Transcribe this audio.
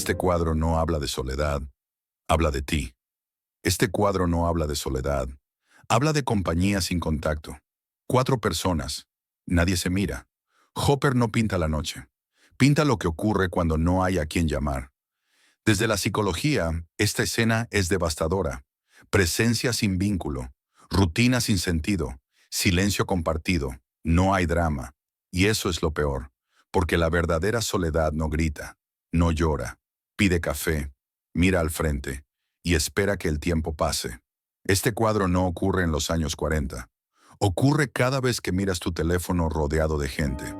Este cuadro no habla de soledad, habla de ti. Este cuadro no habla de soledad, habla de compañía sin contacto. 4 personas, nadie se mira. Hopper no pinta la noche, pinta lo que ocurre cuando no hay a quien llamar. Desde la psicología, esta escena es devastadora. Presencia sin vínculo, rutina sin sentido, silencio compartido, no hay drama. Y eso es lo peor, porque la verdadera soledad no grita, no llora, pide café, mira al frente y espera que el tiempo pase. Este cuadro no ocurre en los años 40. Ocurre cada vez que miras tu teléfono rodeado de gente.